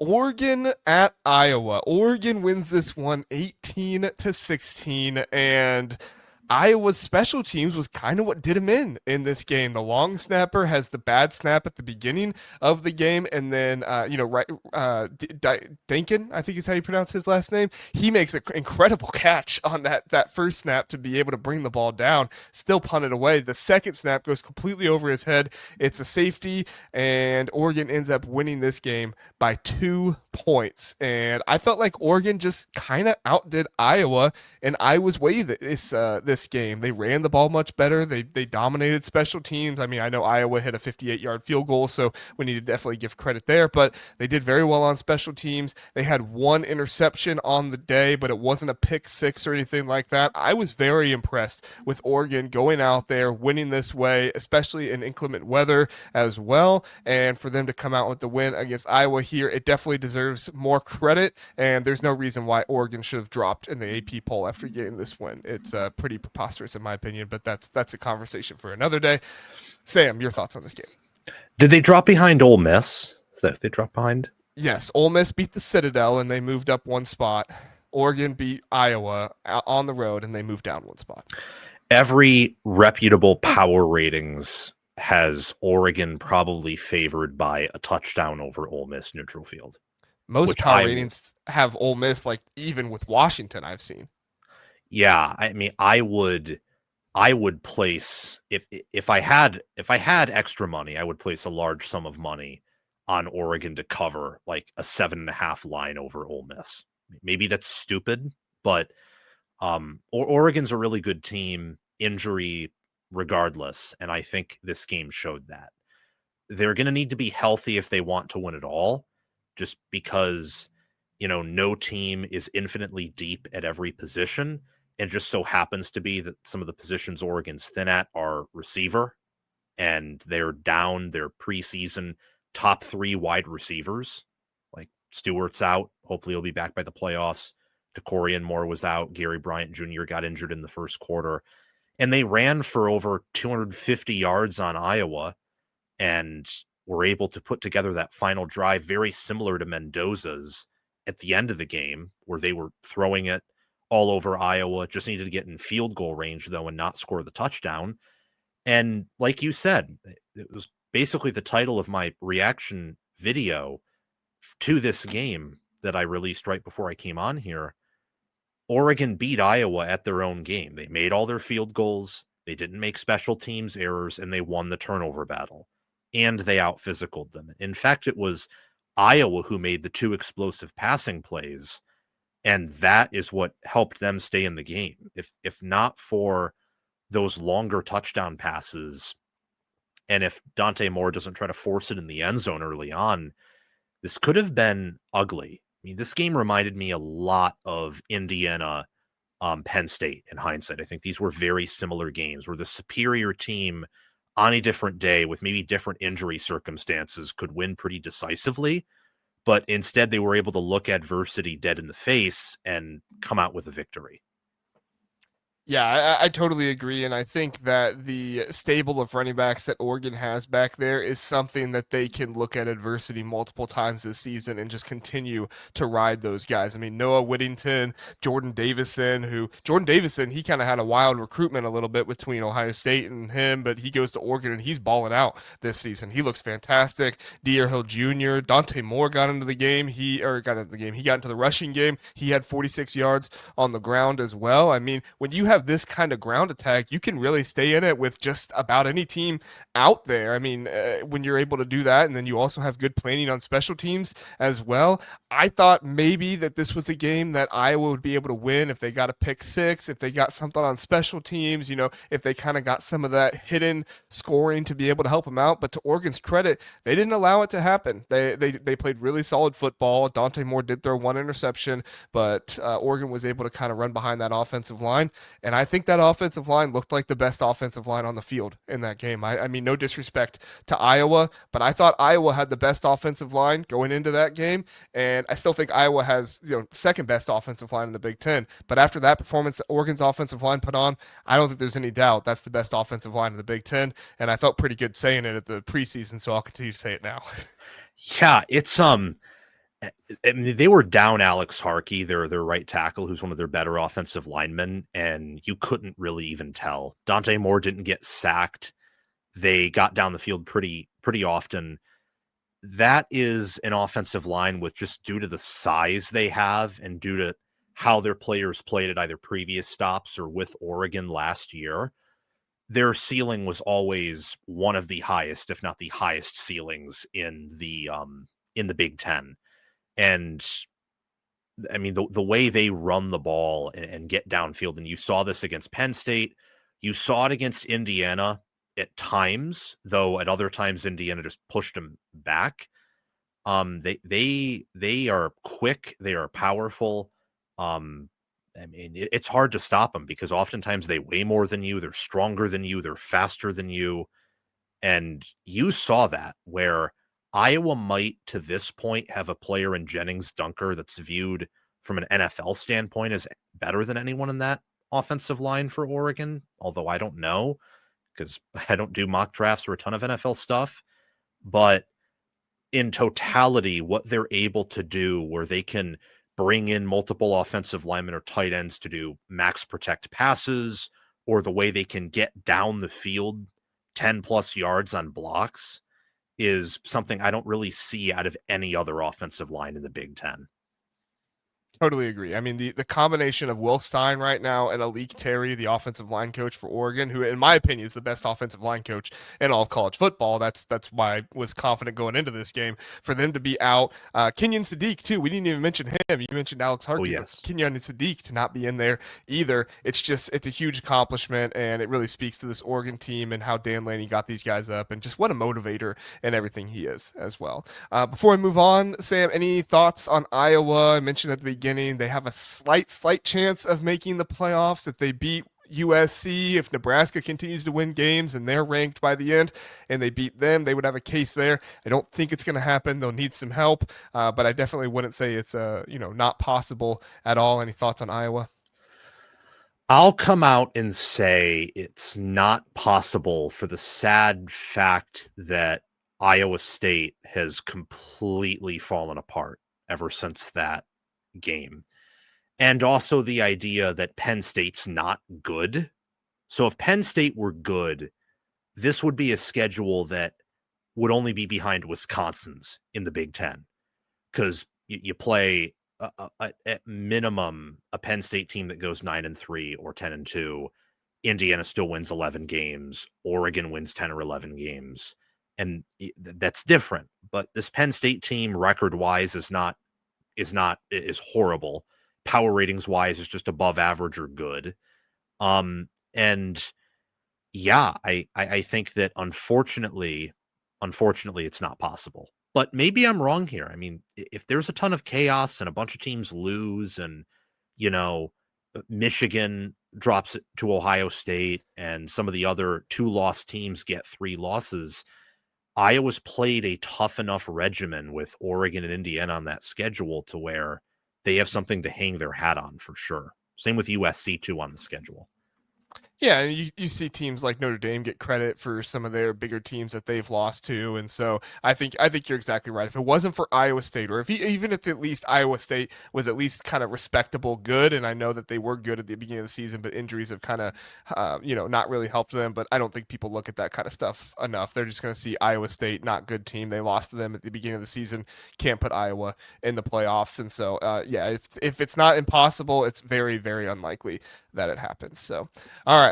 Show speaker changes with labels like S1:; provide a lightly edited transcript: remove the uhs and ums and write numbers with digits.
S1: Oregon at Iowa. Oregon wins this one 18-16, and Iowa's special teams was kind of what did him in this game. The long snapper has the bad snap at the beginning of the game, and then right, Dinkin, I think is how you pronounce his last name. He makes an incredible catch on that first snap to be able to bring the ball down, still punt it away. The second snap goes completely over his head. It's a safety, and Oregon ends up winning this game by 2 points. And I felt like Oregon just kind of outdid Iowa, and I was way this game. They ran the ball much better. They dominated special teams. I mean, I know Iowa hit a 58-yard field goal, so we need to definitely give credit there, but they did very well on special teams. They had one interception on the day, but it wasn't a pick six or anything like that. I was very impressed with Oregon going out there, winning this way, especially in inclement weather as well. And for them to come out with the win against Iowa here, it definitely deserves more credit. And there's no reason why Oregon should have dropped in the AP poll after getting this win. It's pretty preposterous in my opinion, but that's a conversation for another day. Sam, your thoughts on this game?
S2: Did they drop behind Ole Miss? Is that they dropped behind?
S1: Yes, Ole Miss beat the Citadel and they moved up one spot. Oregon beat Iowa on the road and they moved down one spot.
S2: Every reputable power ratings has Oregon probably favored by a touchdown over Ole Miss neutral field.
S1: Most power ratings have Ole Miss, like even with Washington, I've seen.
S2: Yeah, I mean, I would place if I had extra money, I would place a large sum of money on Oregon to cover like a 7.5 line over Ole Miss. Maybe that's stupid, but Oregon's a really good team, injury regardless, and I think this game showed that. They're going to need to be healthy if they want to win it all, just because, no team is infinitely deep at every position. And just so happens to be that some of the positions Oregon's thin at are receiver, and they're down their preseason top 3 wide receivers. Like Stewart's out. Hopefully he'll be back by the playoffs. Dacorian Moore was out. Gary Bryant Jr. got injured in the first quarter. And they ran for over 250 yards on Iowa and were able to put together that final drive very similar to Mendoza's at the end of the game, where they were throwing it all over Iowa, just needed to get in field goal range, though, and not score the touchdown. And like you said, it was basically the title of my reaction video to this game that I released right before I came on here. Oregon beat Iowa at their own game. They made all their field goals. They didn't make special teams errors, and they won the turnover battle. And they out-physicaled them. In fact, it was Iowa who made the 2 explosive passing plays, and that is what helped them stay in the game. If not for those longer touchdown passes, and if Dante Moore doesn't try to force it in the end zone early on, this could have been ugly. I mean, this game reminded me a lot of Indiana, Penn State in hindsight. I think these were very similar games where the superior team on a different day with maybe different injury circumstances could win pretty decisively. But instead, they were able to look adversity dead in the face and come out with a victory.
S1: Yeah, I totally agree. And I think that the stable of running backs that Oregon has back there is something that they can look at adversity multiple times this season and just continue to ride those guys. I mean, Noah Whittington, Jordan Davison, he kind of had a wild recruitment a little bit between Ohio State and him, but he goes to Oregon and he's balling out this season. He looks fantastic. Hill Jr., Dante Moore got into the game. He got into the rushing game. He had 46 yards on the ground as well. I mean, when you have this kind of ground attack, you can really stay in it with just about any team out there. I mean, when you're able to do that, and then you also have good planning on special teams as well. I thought maybe that this was a game that Iowa would be able to win if they got a pick six, if they got something on special teams, if they kind of got some of that hidden scoring to be able to help them out. But to Oregon's credit, they didn't allow it to happen. They played really solid football. Dante Moore did throw one interception, but Oregon was able to kind of run behind that offensive line. And I think that offensive line looked like the best offensive line on the field in that game. I mean, no disrespect to Iowa, but I thought Iowa had the best offensive line going into that game. And I still think Iowa has, second best offensive line in the Big Ten. But after that performance that Oregon's offensive line put on, I don't think there's any doubt that's the best offensive line in the Big Ten. And I felt pretty good saying it at the preseason, so I'll continue to say it now.
S2: Yeah, it's I mean, they were down Alex Harkey, their right tackle, who's one of their better offensive linemen, and you couldn't really even tell. Dante Moore didn't get sacked. They got down the field pretty often. That is an offensive line with, just due to the size they have and due to how their players played at either previous stops or with Oregon last year, their ceiling was always one of the highest, if not the highest ceilings in the Big Ten. And I mean, the way they run the ball and get downfield, and you saw this against Penn State, you saw it against Indiana at times, though at other times Indiana just pushed them back. They are quick, they are powerful. Um, I mean, it's hard to stop them because oftentimes they weigh more than you, they're stronger than you, they're faster than you. And you saw that where Iowa might, to this point, have a player in Jennings Dunker that's viewed from an NFL standpoint as better than anyone in that offensive line for Oregon, although I don't know because I don't do mock drafts or a ton of NFL stuff. But in totality, what they're able to do, where they can bring in multiple offensive linemen or tight ends to do max protect passes, or the way they can get down the field 10 plus yards on blocks, is something I don't really see out of any other offensive line in the Big Ten.
S1: Totally agree. I mean, the combination of Will Stein right now and Alik Terry, the offensive line coach for Oregon, who, in my opinion, is the best offensive line coach in all of college football. That's why I was confident going into this game. For them to be out, Kenyon Sadiq too. We didn't even mention him. You mentioned Alex
S2: Oh,
S1: Harkey, but
S2: yes.
S1: Kenyon and Sadiq to not be in there either. It's a huge accomplishment, and it really speaks to this Oregon team and how Dan Laney got these guys up, and just what a motivator and everything he is as well. Before we move on, Sam, any thoughts on Iowa? I mentioned at the beginning they have a slight chance of making the playoffs if they beat USC. If Nebraska continues to win games and they're ranked by the end and they beat them, they would have a case there. I don't think it's going to happen. They'll need some help, but I definitely wouldn't say it's not possible at all. Any thoughts on Iowa?
S2: I'll come out and say it's not possible for the sad fact that Iowa State has completely fallen apart ever since that game. And also the idea that Penn State's not good. So if Penn State were good, this would be a schedule that would only be behind Wisconsin's in the Big Ten, because you play at minimum a Penn State team that goes 9-3 or 10-2. Indiana still wins 11 games. Oregon wins 10 or 11 games, and that's different. But this Penn State team, record wise, is horrible. Power ratings wise, is just above average or good. And yeah, I think that unfortunately, it's not possible. But maybe I'm wrong here. I mean, if there's a ton of chaos and a bunch of teams lose, and you know, Michigan drops it to Ohio State, and some of the other two lost teams get three losses, Iowa's played a tough enough regimen with Oregon and Indiana on that schedule to where they have something to hang their hat on for sure. Same with USC too on the schedule.
S1: Yeah, and you see teams like Notre Dame get credit for some of their bigger teams that they've lost to, and so I think you're exactly right. If it wasn't for Iowa State, or even if at least Iowa State was at least kind of respectable, good, and I know that they were good at the beginning of the season, but injuries have kind of not really helped them. But I don't think people look at that kind of stuff enough. They're just going to see Iowa State not good team. They lost to them at the beginning of the season. Can't put Iowa in the playoffs, and so yeah, if it's not impossible, it's very unlikely that it happens. So all right.